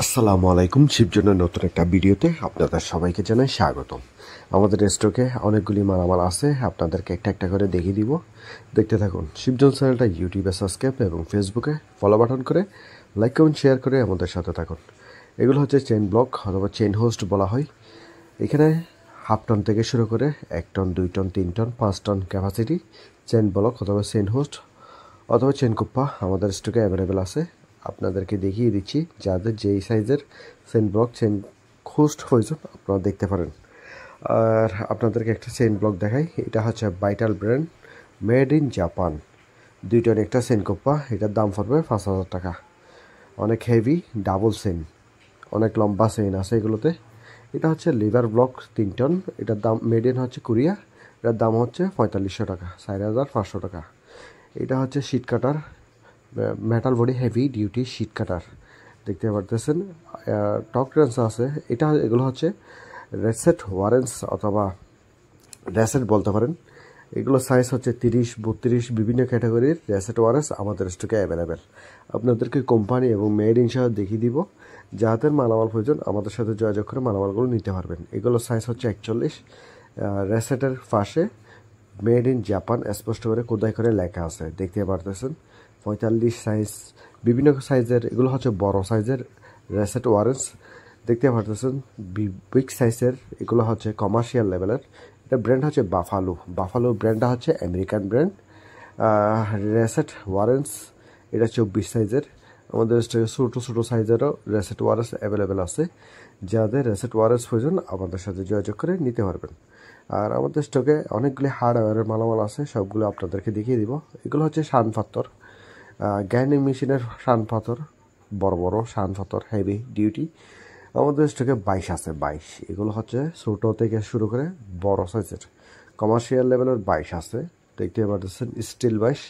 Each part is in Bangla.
আসসালামু আলাইকুম। শিবজনের নতুন একটা ভিডিওতে আপনাদের সবাইকে জানাই স্বাগতম। আমাদের স্টকে অনেকগুলি মালামাল আছে, আপনাদেরকে একটা একটা করে দেখিয়ে দিব। দেখতে থাকুন। শিবজন চ্যানেলটা ইউটিউবে সাবস্ক্রাইব এবং ফেসবুকে ফলো বাটন করে লাইক কমেন্ট শেয়ার করে আমাদের সাথে থাকুন। এগুলো হচ্ছে চেইন ব্লক অথবা চেইন হোস্ট বলা হয়। এখানে হাফ টন থেকে শুরু করে 1 ton 2 ton 3 ton 5 ton capacity chain block অথবা চেইন হোস্ট অথবা চেইন কুপ্পা আমাদের স্টকে অ্যাভেলেবেল আছে। আপনাদেরকে দেখিয়ে দিচ্ছি যাদের যেই সাইজের চেইন ব্লক চেইন হোস্ট প্রয়োজন আপনারা দেখতে পারেন। আর আপনাদেরকে একটা চেইন ব্লক দেখাই। এটা হচ্ছে Vital brand, made in Japan. 2 ton একটা চেইন কুপ্পা, এটার দাম পড়বে 5,000 টাকা। অনেক হেভি ডাবল চেইন, অনেক লম্বা চেইন আছে এগুলোতে। এটা হচ্ছে লিভার ব্লক 3 টন, এটার দাম মেড ইন হচ্ছে কোরিয়া, এটার দাম হচ্ছে 4500 টাকা, 4500 টাকা। এটা হচ্ছে sheet cutter, metal body heavy duty sheet cutter, দেখতে পারতেছেন। টক রেঞ্জ আছে। এগুলো হচ্ছে রেসেট ওয়ারেন্স অথবা রেসেট বলতে পারেন। এগুলো সাইজ হচ্ছে 30, 32 বিভিন্ন ক্যাটাগরির রেসেট ওয়ারেন্স আমাদের স্টকে অ্যাভেলেবেল। আপনাদেরকে কোম্পানি এবং মেড ইন সহ দেখিয়ে দিব। যাদের মালামাল প্রয়োজন আমাদের সাথে যোগাযোগ করে মালামালগুলো নিতে পারবেন। এগুলো সাইজ হচ্ছে 41। রেসেটের পাশে মেড ইন জাপান স্পষ্ট করে খোদাই করে লেখা আছে, দেখতে পারতেছেন। 45 সাইজ, বিভিন্ন সাইজের, এগুলো হচ্ছে বড় সাইজের রেসেট ওয়ারেন্স, দেখতে পারতেছেন। বিগ সাইজের এগুলো হচ্ছে কমার্শিয়াল লেভেলের। এটা ব্র্যান্ড হচ্ছে বাফালো ব্র্যান্ডটা হচ্ছে আমেরিকান ব্র্যান্ড। রেসেট ওয়ারেন্স এটা 24 সাইজের। আমাদের ছোটো ছোটো সাইজেরও রেসেট ওয়ারেন্স অ্যাভেলেবেল আছে। যাদের রেসেট ওয়ারেন্স প্রয়োজন আমাদের সাথে যোগাযোগ করে নিতে পারবেন। আর আমাদের স্টকে অনেকগুলি হার্ডওয়্যারের মালামাল আছে, সবগুলো আপনাদেরকে দেখিয়ে দিব। এগুলো হচ্ছে শান পাথর, গ্রাইন্ডিং মেশিনের শান পাথর, বড় বড় শান পাথর হেভি ডিউটি। আমাদের স্টকে 22 আছে, 22। এগুলো হচ্ছে ছোটো থেকে শুরু করে বড় সাইজের কমার্শিয়াল লেভেলের 22 আছে, দেখতে পাচ্ছেন। স্টিল 22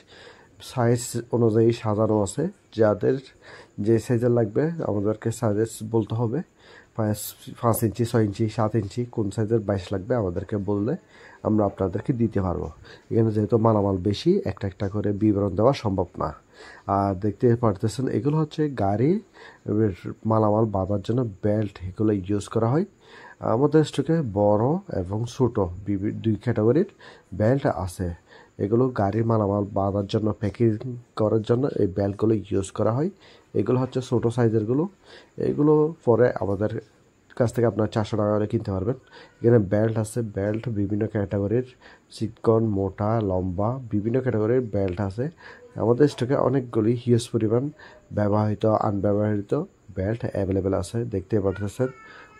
সাইজ অনুযায়ী সাজানো আছে। যাদের যে সাইজের লাগবে আমাদেরকে সাইজ বলতে হবে। 5 ইঞ্চি, 6 ইঞ্চি, 7 ইঞ্চি কোন সাইজের 22 লাগবে আমাদেরকে বললে আমরা আপনাদেরকে দিতে পারবো। এখানে যেহেতু মালামাল বেশি, একটা একটা করে বিবরণ দেওয়া সম্ভব না। আর দেখতে পারতেছেন এগুলো হচ্ছে গাড়ি মালামাল বাঁধার জন্য বেল্ট, এগুলো ইউজ করা হয়। আমাদের স্টকে বড় এবং ছোট দুই ক্যাটাগরির বেল্ট আছে। এগুলো গাড়ির মালামাল বাঁধার জন্য, প্যাকিং করার জন্য এই বেল্টগুলো ইউজ করা হয়। এগুলো হচ্ছে ছোটো সাইজেরগুলো। এগুলো পরে আমাদের কাছ থেকে আপনার 400 টাকা করে কিনতে পারবেন। এখানে বেল্ট আছে, বেল্ট বিভিন্ন ক্যাটাগরির, চিকন, মোটা, লম্বা, বিভিন্ন ক্যাটাগরির বেল্ট আছে। আমাদের স্টকে অনেকগুলি হিউজ পরিমাণ ব্যবহৃত আনব্যবহৃত বেল্ট অ্যাভেলেবেল আছে, দেখতে পাচ্ছেন।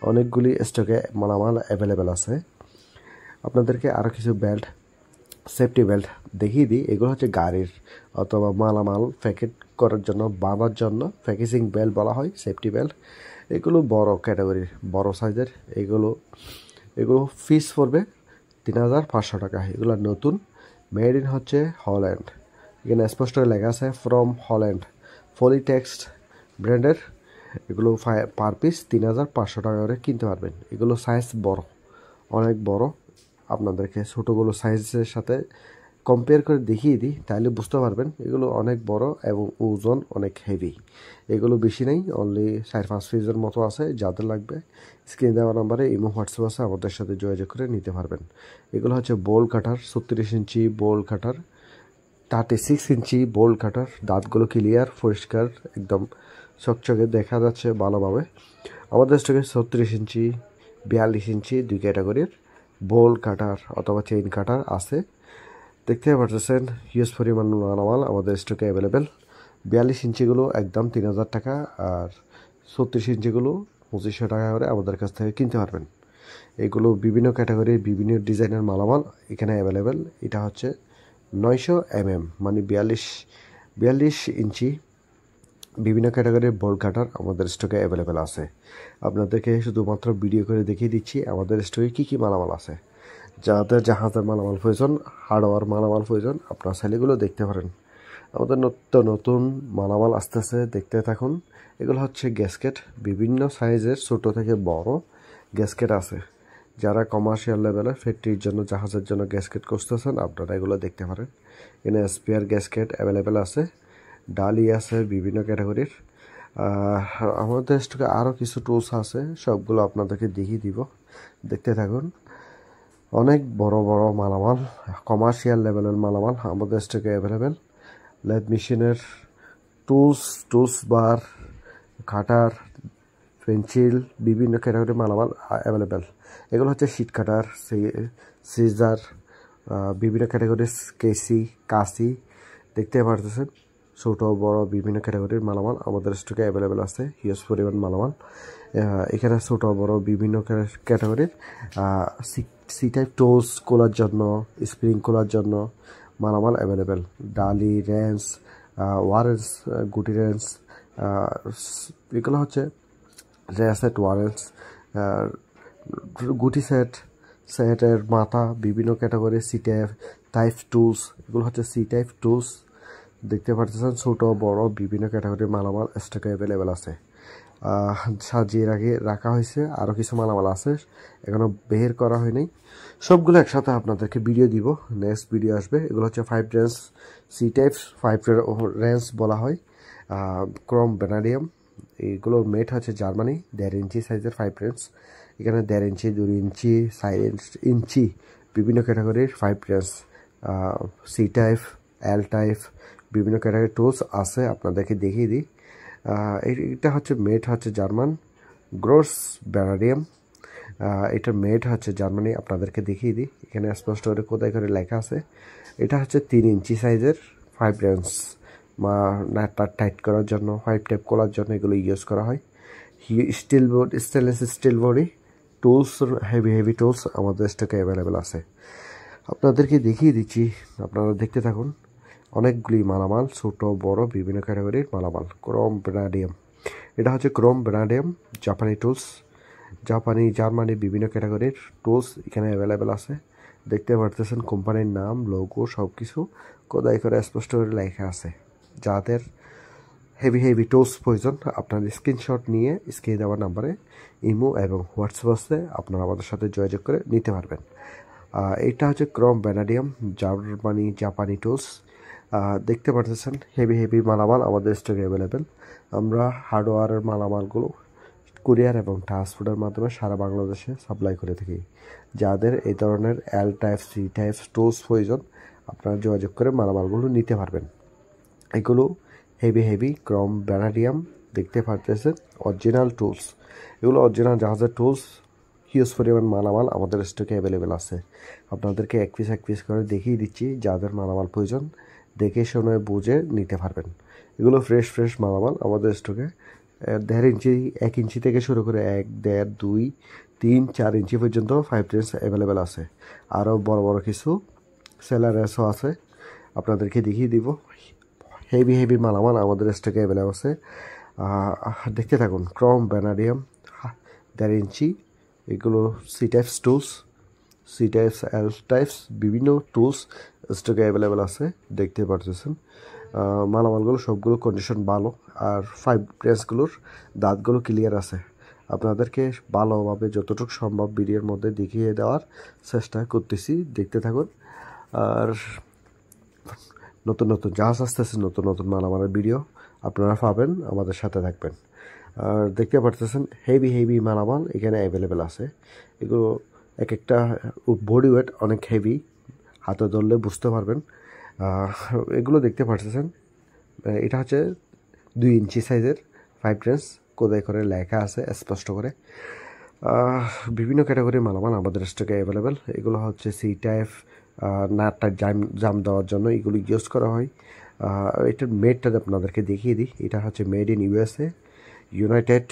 অনেকগুলি স্টকে মালামাল অ্যাভেলেবেল আছে। আপনাদেরকে আরও কিছু বেল্ট, সেফটি বেল্ট দেখিয়ে দিই। এগুলো হচ্ছে গাড়ির অথবা মালামাল প্যাকেট করার জন্য, বাঁধার জন্য প্যাকেজিং বেল্ট বলা হয়, সেফটি বেল্ট। এগুলো বড় ক্যাটাগরির, বড় সাইজের। এগুলো ফিস পড়বে 3500 টাকা। এগুলো নতুন, মেড ইন হচ্ছে হল্যান্ড। এখানে স্পষ্ট লেখা আছে ফ্রম হল্যান্ড, ফলিটেক্সট ব্র্যান্ডের। এগুলো পার পিস 3500 টাকা করে কিনতে পারবেন। এগুলো সাইজ বড়, অনেক বড়। আপনাদেরকে ছোটোগুলো সাইজের সাথে কম্পেয়ার করে দেখিয়ে দিই, তাহলে বুঝতে পারবেন। এগুলো অনেক বড় এবং ওজন অনেক হেভি। এগুলো বেশি নেই, অনলি 4-5 পিসের মতো আছে। যাদের লাগবে স্ক্রিনে দেওয়া নাম্বারে ইমো, হোয়াটসঅ্যাপ আছে, আমাদের সাথে যোগাযোগ করে নিতে পারবেন। এগুলো হচ্ছে বোল কাটার, 36 ইঞ্চি বোল কাটার, 36 ইঞ্চি বোল কাটার। দাঁতগুলো ক্লিয়ার, পরিষ্কার, একদম চকচকে দেখা যাচ্ছে ভালোভাবে। আমাদের স্টকে 36 ইঞ্চি, 42 ইঞ্চি দুই ক্যাটাগরির বোল কাটার অথবা চেইন কাটার আছে, দেখতে পাচ্ছেন। হিউজ পরিমাণ মালামাল আমাদের স্টকে অ্যাভেলেবেল। 42 ইঞ্চিগুলো একদম 3000 টাকা, আর 36 ইঞ্চিগুলো 2500 টাকা করে আমাদের কাছ থেকে কিনতে পারবেন। এগুলো বিভিন্ন ক্যাটাগরির বিভিন্ন ডিজাইনের মালামাল এখানে অ্যাভেলেবেল। এটা হচ্ছে 900 মানে 42 ইঞ্চি বিভিন্ন ক্যাটাগরির বোল কাটার আমাদের স্টকে অ্যাভেলেবেল আছে। আপনাদেরকে শুধুমাত্র ভিডিও করে দেখিয়ে দিচ্ছি আমাদের স্টকে কী কী মালামাল আছে। যাদের জাহাজের মালামাল প্রয়োজন, হার্ডওয়্যার মালামাল প্রয়োজন, আপনার ছেলেগুলো দেখতে পারেন। আমাদের নতুন মালামাল আসতেছে, দেখতে থাকুন। এগুলো হচ্ছে গ্যাসকেট, বিভিন্ন সাইজের ছোট থেকে বড় গ্যাসকেট আছে। যারা কমার্শিয়াল লেভেলে ফ্যাক্টরির জন্য, জাহাজের জন্য গ্যাসকেট করতেছেন আপনারা এগুলো দেখতে পারেন। এখানে স্পেয়ার গ্যাসকেট অ্যাভেলেবেল আছে, ডালি আছে বিভিন্ন ক্যাটাগরির। আমাদের স্টকে আরও কিছু টুলস আছে, সবগুলো আপনাদেরকে দেখিয়ে দিব, দেখতে থাকুন। অনেক বড় বড় মালামাল, কমার্শিয়াল লেভেলের মালামাল আমাদের স্টকে অ্যাভেলেবেল। লেদ মেশিনের টুলস বার, কাটার, পেন্সিল, বিভিন্ন ক্যাটাগরির মালামাল অ্যাভেলেবেল। এগুলো হচ্ছে শিট কাটার, সিজার, বিভিন্ন ক্যাটাগরির কাশি দেখতে পারতেছেন। ছোট বড় বিভিন্ন ক্যাটাগরির মালামাল আমাদের স্টকে অ্যাভেলেবেল আছে, হিউজ পরিমাণ মালামাল। এখানে ছোট বড় বিভিন্ন ক্যাটাগরির সি টাইপ টোলস খোলার জন্য, স্প্রিং খোলার জন্য মালামাল অ্যাভেলেবেল। ডালি, রেঞ্চ, ওয়ারেন্স, গুটি রেঞ্চ, এগুলো হচ্ছে রেসেট, ওয়ারেন্স, গুটি সেটের মাথা, বিভিন্ন ক্যাটাগরির সি টাইপ টুলস, এগুলো হচ্ছে সি টাইপ টুলস দেখতে পাচ্ছেন। ছোট বড় বিভিন্ন ক্যাটাগরির মালামাল স্টকে অ্যাভেলেবেল আছে। সাজিয়ে রাখা হয়েছে, আরও কিছু মালামাল আছে এখনো বের করা হয়নি, সবগুলো একসাথে আপনাদেরকে ভিডিও দিব, নেক্সট ভিডিও আসবে। এগুলো হচ্ছে 5 রেঞ্জ সি টাইপ, 5 রেঞ্জ বলা হয়, ক্রোম ভ্যানাডিয়াম। এইগুলোর মেট হচ্ছে জার্মানি, 1.5 ইঞ্চি সাইজের 5 রেঞ্জ। এখানে 1.5 ইঞ্চি, 2 ইঞ্চি, 4 ইঞ্চি বিভিন্ন ক্যাটাগরির 5 range, C type, L type বিভিন্ন ক্যাটাগরির টুলস আছে, আপনাদেরকে দেখিয়ে দিই। এটা হচ্ছে মেড হচ্ছে জার্মান, গ্রোস ভ্যানাডিয়াম। এটার মেড হচ্ছে জার্মানি, আপনাদেরকে দেখিয়ে দিই। এখানে স্পষ্ট করে কোথায় করে লেখা আছে। এটা হচ্ছে 3 ইঞ্চি সাইজের 5 রেঞ্জ, নাটটা টাইট করার জন্য, 5 টাইপ খোলার জন্য এগুলো ইউজ করা হয়। Stainless steel body tools, heavy tools আমাদের স্টকে অ্যাভেলেবেল আছে, আপনাদেরকে দেখিয়ে দিচ্ছি, আপনারা দেখতে থাকুন। অনেকগুলি মালামাল, ছোট বড় বিভিন্ন ক্যাটাগরির মালামাল। ক্রোম ভ্যানাডিয়াম, এটা হচ্ছে ক্রোম ভ্যানাডিয়াম, জাপানি টুলস, জার্মানি বিভিন্ন ক্যাটাগরির টুলস এখানে অ্যাভেলেবেল আছে। দেখতে পারতেছেন কোম্পানির নাম, লোগো সব কিছু কোথায় করে স্পষ্ট করে লেখা আছে। যাদের হেভি টুলস প্রয়োজন, আপনার স্ক্রিনশট নিয়ে স্ক্রিনে দেওয়া নাম্বারে ইমো এবং হোয়াটসঅ্যাপে আপনারা আমাদের সাথে যোগাযোগ করে নিতে পারবেন। এটা হচ্ছে ক্রোম ভ্যানাডিয়াম, জাপানি টুলস। দেখতে পারতেছেন হেভি মালামাল আমাদের স্টকে অ্যাভেলেবেল। আমরা হার্ডওয়্যারের মালামালগুলো কুরিয়ার এবং ট্রান্সপোর্টের মাধ্যমে সারা বাংলাদেশে সাপ্লাই করে থাকি। যাদের এই ধরনের L type, C type tools প্রয়োজন, আপনারা যোগাযোগ করে মালামালগুলো নিতে পারবেন। এগুলো হেভি ক্রোম ভ্যানাডিয়াম দেখতে পারতেছেন, অরিজিনাল টুলস। এগুলো অরিজিনাল জাহাজের টুলস, হিউজ পরিমাণ মালামাল আমাদের স্টকে অ্যাভেলেবেল আছে। আপনাদেরকে এক পিস করে দেখিয়ে দিচ্ছি, যাদের মালামাল প্রয়োজন দেখে শুনে বুঝে নিতে পারবেন। এগুলো ফ্রেশ মালামাল আমাদের স্টকে 1.5 ইঞ্চি, 1 ইঞ্চি থেকে শুরু করে 1, 1.5, 2, 3, 4 ইঞ্চি পর্যন্ত 5 রেঞ্জ অ্যাভেলেবেল আছে। আরও বড় কিছু সেলারেসও আছে, আপনাদেরকে দেখিয়ে দিব। হেভি মালামাল আমাদের স্টকে অ্যাভেলেবল আছে, দেখতে থাকুন। ক্রোম ভ্যানাডিয়াম 1.5 ইঞ্চি, এগুলো C types tools, C types, L types বিভিন্ন টুলস স্টকে অ্যাভেলেবেল আছে, দেখতে পারতেছেন। মালামালগুলো সবগুলো কন্ডিশন ভালো, আর 5 রেঞ্জগুলোর দাঁতগুলো ক্লিয়ার আছে। আপনাদেরকে ভালোভাবে যতটুকু সম্ভব ভিডিওর মধ্যে দেখিয়ে দেওয়ার চেষ্টা করতেছি, দেখতে থাকুন। আর নতুন জাহাজ আসতেছে, নতুন মালামালের ভিডিও আপনারা পাবেন, আমাদের সাথে থাকবেন। আর দেখতে পারতেছেন হেভি মালামাল এখানে অ্যাভেলেবেল আছে। এগুলো এক একটা বডি ওয়েট অনেক হেভি, হাতে ধরলে বুঝতে পারবেন। এগুলো দেখতে পারতেছেন, এটা হচ্ছে 2 ইঞ্চি সাইজের 5 রেঞ্জ, কোথায় করে লেখা আছে স্পষ্ট করে। বিভিন্ন ক্যাটাগরির মালামাল আমাদের স্টকে অ্যাভেলেবেল। এগুলো হচ্ছে সি টাইপ, নাটটা জাম দেওয়ার জন্য এগুলো ইউজ করা হয়। এটার মেডটা আপনাদেরকে দেখিয়ে দিই। এটা হচ্ছে মেড ইন ইউএসএ, ইউনাইটেড।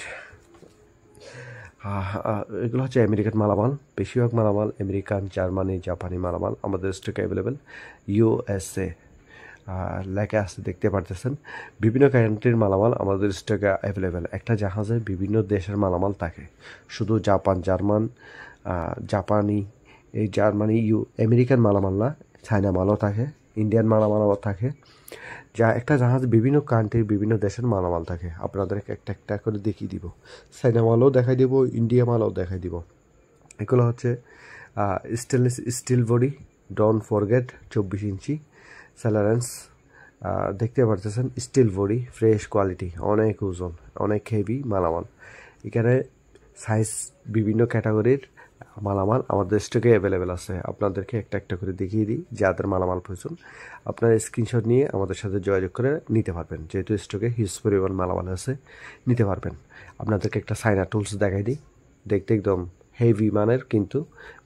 এগুলো হচ্ছে আমেরিকান মালামাল, বেশিরভাগ মালামাল আমেরিকান, জার্মানি, জাপানি মালামাল আমাদের স্টকে অ্যাভেলেবেল। ইউএসএ লেখা আছে, দেখতে পারতেছেন। বিভিন্ন কান্ট্রির মালামাল আমাদের স্টকে অ্যাভেলেবেল। একটা জাহাজে বিভিন্ন দেশের মালামাল থাকে, শুধু জাপানি, এই জার্মানি, আমেরিকান মালামাল না, চায়না মালও থাকে, ইন্ডিয়ান মালামালও থাকে। যা একটা জাহাজ বিভিন্ন কান্ট্রির বিভিন্ন দেশের মালামাল থাকে, আপনাদেরকে একটা করে দেখিয়ে দিব। চায়না মালও দেখাই দিব, ইন্ডিয়া মালও দেখাই দিব। এগুলো হচ্ছে stainless steel body, don't forget 24 ইঞ্চি, সেলারেন্স দেখতে পারতেছেন স্টিল বডি, ফ্রেশ কোয়ালিটি, অনেক ওজন, অনেক হেভি মালামাল। এখানে সাইজ বিভিন্ন ক্যাটাগরির মালামাল আমাদের স্টকে অ্যাভেলেবেল আছে। আপনাদেরকে একটা একটা করে দেখিয়ে দিই, যাদের মালামাল প্রয়োজন আপনারা স্ক্রিনশট নিয়ে আমাদের সাথে যোগাযোগ করে নিতে পারবেন। যেহেতু স্টকে হিউজ পরিমাণ মালামাল আছে, নিতে পারবেন। আপনাদেরকে একটা চায়না টুলস দেখাই দিই, দেখতে একদম হেভি মানের, কিন্তু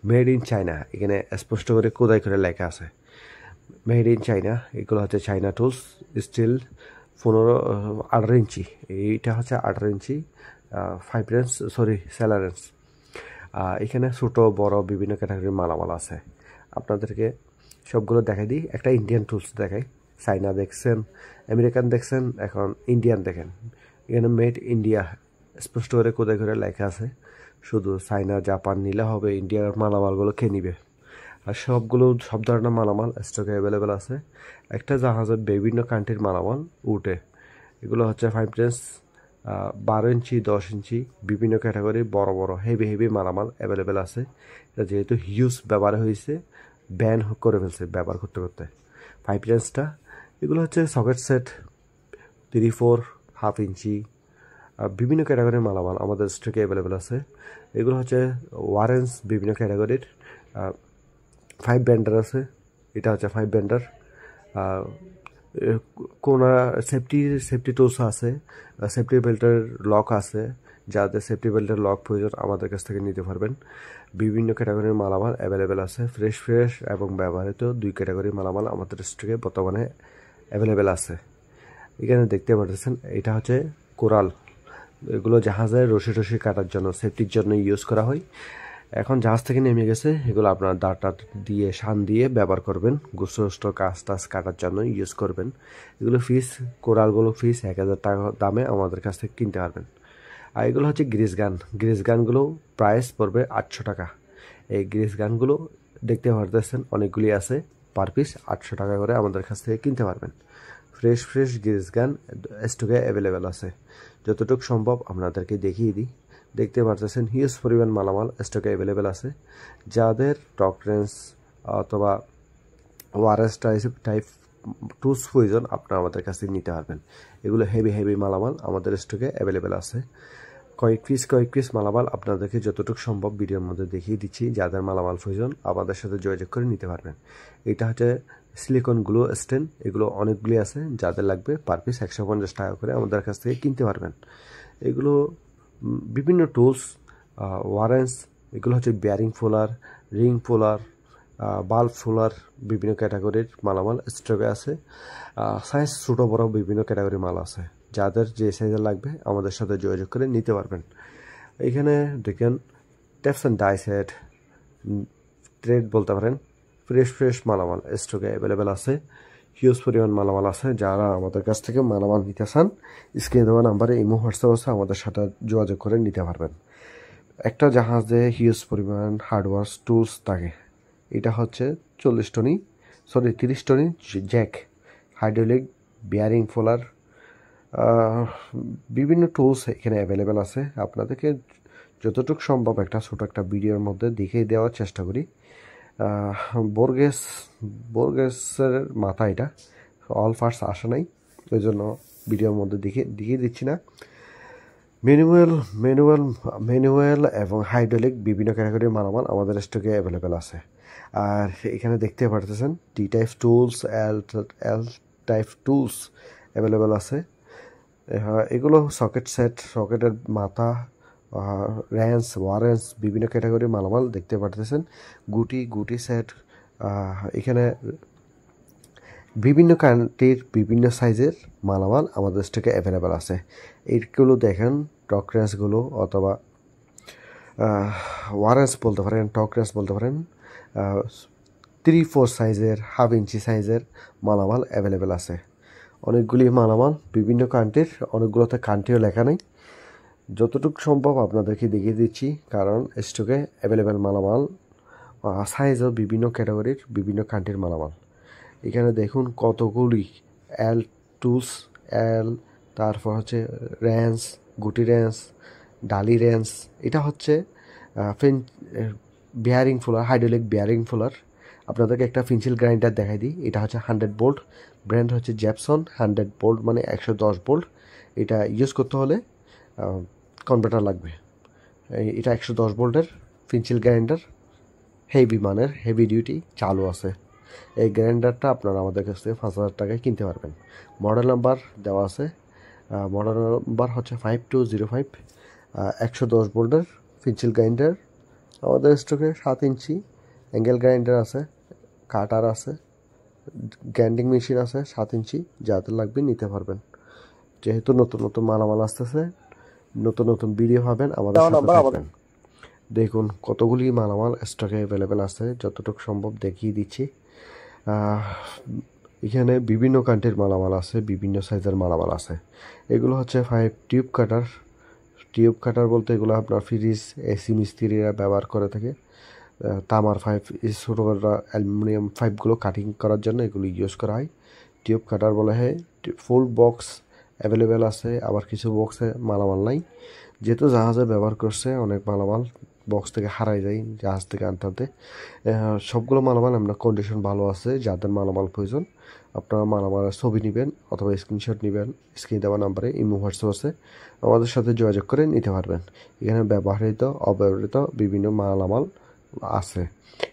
মেড ইন চায়না। এখানে স্পষ্ট করে খোদাই করে লেখা আছে মেড ইন চায়না। এগুলো হচ্ছে চায়না টুলস, স্টিল 18 ইঞ্চি। এইটা হচ্ছে 18 ইঞ্চি 5 রেঞ্জ, সরি 7 রেঞ্জ। এখানে ছোটো বড় বিভিন্ন ক্যাটাগরির মালামাল আছে। আপনাদেরকে সবগুলো দেখাই দিই। একটা ইন্ডিয়ান টুলস দেখাই। চায়না দেখছেন, আমেরিকান দেখছেন, এখন ইন্ডিয়ান দেখেন। এখানে মেড ইন্ডিয়া স্পষ্ট করে কোথায় করে লেখা আছে। শুধু চায়না জাপান নিলে হবে, ইন্ডিয়ার মালামালগুলো খেয়ে নিবে। আর সব ধরনের মালামাল স্টকে অ্যাভেলেবেল আছে। একটা জাহাজের বিভিন্ন কান্ট্রির মালামাল উঠে। এগুলো হচ্ছে 5 রেঞ্জ, 12 ইঞ্চি, 10 ইঞ্চি, বিভিন্ন ক্যাটাগরির বড় বড় হেভি মালামাল অ্যাভেলেবেল আছে। এটা যেহেতু হিউজ ব্যবহার হয়েছে, ব্যান করে ফেলছে ব্যবহার করতে করতে। 5 রেঞ্জটা এগুলো হচ্ছে সকেট সেট 3/4, হাফ ইঞ্চি, বিভিন্ন ক্যাটাগরির মালামাল আমাদের স্টকে অ্যাভেলেবেল আছে। এগুলো হচ্ছে ওয়ারেন্স, বিভিন্ন ক্যাটাগরির 5 ব্যান্ডার আছে। এটা হচ্ছে 5 ব্যান্ডার। কোনা সেফটি টুলস আছে, সেফটি বেল্টের লক আছে। যাদের সেফটি বেল্টের লক প্রয়োজন আমাদের কাছ থেকে নিতে পারবেন। বিভিন্ন ক্যাটাগরির মালামাল অ্যাভেলেবেল আছে, ফ্রেশ এবং ব্যবহৃত 2 ক্যাটাগরির মালামাল আমাদের স্টকে বর্তমানে অ্যাভেলেবেল আছে। এখানে দেখতে পাচ্ছেন এটা হচ্ছে কোরাল। এগুলো জাহাজের রশি কাটার জন্য, সেফটির জন্য ইউজ করা হয়। এখন জাহাজ থেকে নেমে গেছে, এগুলো আপনার দাঁড় দিয়ে শান দিয়ে ব্যবহার করবেন, গোস্ত কাজ কাটার জন্য ইউজ করবেন। এগুলো কোরালগুলো 1000 টাকা দামে আমাদের কাছ থেকে কিনতে পারবেন। আর এগুলো হচ্ছে গ্রিস গানগুলো প্রাইস পড়বে 800 টাকা। এই গ্রিস গানগুলো দেখতে পারতেছেন অনেকগুলি আছে, পার পিস 800 টাকা করে আমাদের কাছ থেকে কিনতে পারবেন। ফ্রেশ গ্রিস গান স্টকে অ্যাভেলেবেল আছে। যতটুকু সম্ভব আপনাদেরকে দেখিয়ে দিই। দেখতে পারতেছেন হিউজ পরিমাণ মালামাল স্টকে অ্যাভেলেবেল আছে। যাদের টক রেঞ্জ অথবা ওয়ারেস টাইপ টুলস প্রয়োজন আপনারা আমাদের কাছ থেকে নিতে পারবেন। এগুলো হেভি মালামাল আমাদের স্টকে অ্যাভেলেবেল আছে। কয়েক পিস মালামাল আপনাদেরকে যতটুকু সম্ভব ভিডিওর মধ্যে দেখিয়ে দিচ্ছি। যাদের মালামাল প্রয়োজন আমাদের সাথে যোগাযোগ করে নিতে পারবেন। এটা হচ্ছে সিলিকন গ্লো স্টেন, এগুলো অনেকগুলি আছে। যাদের লাগবে পার পিস 150 টাকা করে আমাদের কাছ থেকে কিনতে পারবেন। এগুলো বিভিন্ন টুলস, ওয়ারেন্স, এগুলো হচ্ছে বেয়ারিং ফোলার, রিং ফোলার, বাল্ব ফোলার, বিভিন্ন ক্যাটাগরির মালামাল স্টকে আছে। সাইজ ছোটো বড় বিভিন্ন ক্যাটাগরির মাল আছে। যাদের যে সাইজের লাগবে আমাদের সাথে যোগাযোগ করে নিতে পারবেন। এখানে দেখেন taps and die set, thread বলতে পারেন, ফ্রেশ মালামাল স্টকে অ্যাভেলেবেল আছে। হিউজ পরিমাণ মালামাল আছে। যারা আমাদের কাছ থেকে মালামাল নিতে চান স্ক্রিনে দেওয়া নাম্বারে ইমো হোয়াটসঅ্যাপ আছে, আমাদের সাথে যোগাযোগ করে নিতে পারবেন। একটা জাহাজে হিউজ পরিমাণ হার্ডওয়্যার টুলস থাকে। এটা হচ্ছে 30 টনি জ্যাক, হাইড্রোলিক, বিয়ারিং ফোলার, বিভিন্ন টুলস এখানে অ্যাভেলেবেল আছে। আপনাদেরকে যতটুকু সম্ভব একটা ভিডিওর মধ্যে দেখিয়ে দেওয়ার চেষ্টা করি। বোরগেসের মাথা, এটা অল পার্টস আসে নাই, ওই জন্য ভিডিওর মধ্যে দেখিয়ে দিচ্ছি না। ম্যানুয়াল এবং হাইড্রোলিক বিভিন্ন ক্যাটাগরির মালামাল আমাদের স্টকে অ্যাভেলেবেল আছে। আর এখানে দেখতে পারতেছেন T type tools, L type tools available আছে। এগুলো সকেটের মাথা, র্যান্স, ওয়ারেন্স, বিভিন্ন ক্যাটাগরির মালামাল দেখতে পারতেছেন। গুটি সেট, এখানে বিভিন্ন কান্ট্রির বিভিন্ন সাইজের মালামাল আমাদের স্টকে অ্যাভেলেবেল আছে। এইগুলো দেখেন টক রেঞ্জগুলো অথবা ওয়ারেন্স বলতে পারেন, টক রেঞ্জ বলতে পারেন। 3/4 সাইজের, হাফ ইঞ্চি সাইজের মালামাল অ্যাভেলেবেল আছে। অনেকগুলি মালামাল বিভিন্ন কান্ট্রির, অনেকগুলোতে কান্ট্রিও লেখা নেই। যতটুকু সম্ভব আপনাদেরকে দেখিয়ে দিচ্ছি, কারণ স্টকে অ্যাভেলেবেল মালামাল সাইজও বিভিন্ন ক্যাটাগরির, বিভিন্ন কান্ট্রির মালামাল। এখানে দেখুন কতগুলি এল টুলস, তারপর হচ্ছে র্যান্স, গুটি র্যান্স, ডালি র্যান্স। এটা হচ্ছে বিয়ারিং ফোলার, হাইড্রোলিক বিয়ারিং ফোলার। আপনাদেরকে একটা পেন্সিল গ্রাইন্ডার দেখাই দিই। এটা হচ্ছে 100 ভোল্ট, ব্র্যান্ড হচ্ছে জ্যাপসন। 100 ভোল্ট মানে 110 ভোল্ট। এটা ইউজ করতে হলে কনভার্টার লাগবে। এটা 110 ভোল্টের পেন্সিল গ্রাইন্ডার, হেভি মানের, হেভি ডিউটি চালু আছে। এই গ্রাইন্ডারটা আপনারা আমাদের কাছ থেকে 5,000 টাকায় কিনতে পারবেন। মডেল নাম্বার দেওয়া আছে, মডেল নাম্বার হচ্ছে 5205। 110 ভোল্টের পেন্সিল গ্রাইন্ডার আমাদের স্টকে। 7 ইঞ্চি অ্যাঙ্গেল গ্রাইন্ডার আছে, কাটার আছে, গ্রাইন্ডিং মেশিন আছে 7 ইঞ্চি। যাদের লাগবে নিতে পারবেন। যেহেতু নতুন নতুন মালামাল আসতেছে, নতুন নতুন ভিডিও পাবেন, আমাদের সাথে থাকবেন। দেখুন কতগুলি মালামাল স্টকে অ্যাভেলেবেল আছে, যতটুকু সম্ভব দেখিয়ে দিচ্ছি। এখানে বিভিন্ন কান্ট্রির মালামাল আছে, বিভিন্ন সাইজের মালামাল আছে। এগুলো হচ্ছে 5 টিউব কাটার। টিউব কাটার বলতে এগুলো আপনার ফ্রিজ, এসি মিস্ত্রিরা ব্যবহার করে থাকে। তামার পাইপ, ছোটো অ্যালুমিনিয়াম পাইপগুলো কাটিং করার জন্য এগুলো ইউজ করা হয়। টিউব কাটার বলা হয়। ফুল বক্স অ্যাভেলেবেল আছে, আবার কিছু বক্সে মালামাল নাই। যেহেতু জাহাজে ব্যবহার করছে, অনেক মালামাল বক্স থেকে হারাই যায় জাহাজ থেকে আনতে আনতে। সবগুলো মালামাল আপনার কন্ডিশন ভালো আছে। যাদের মালামাল প্রয়োজন আপনারা মালামালের ছবি নেবেন অথবা স্ক্রিনশট নেবেন, স্ক্রিন দেওয়া নাম্বারে ইমো হোয়াটসঅ্যাপ আছে, আমাদের সাথে যোগাযোগ করে নিতে পারবেন। এখানে ব্যবহৃত অব্যবহৃত বিভিন্ন মালামাল আছে।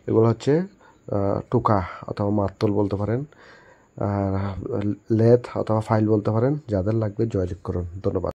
এগুলো হচ্ছে টোকা অথবা মাত্তল বলতে পারেন, লেথ অথবা ফাইল বলতে পারেন। যাদের লাগবে যোগাযোগ করুন। ধন্যবাদ।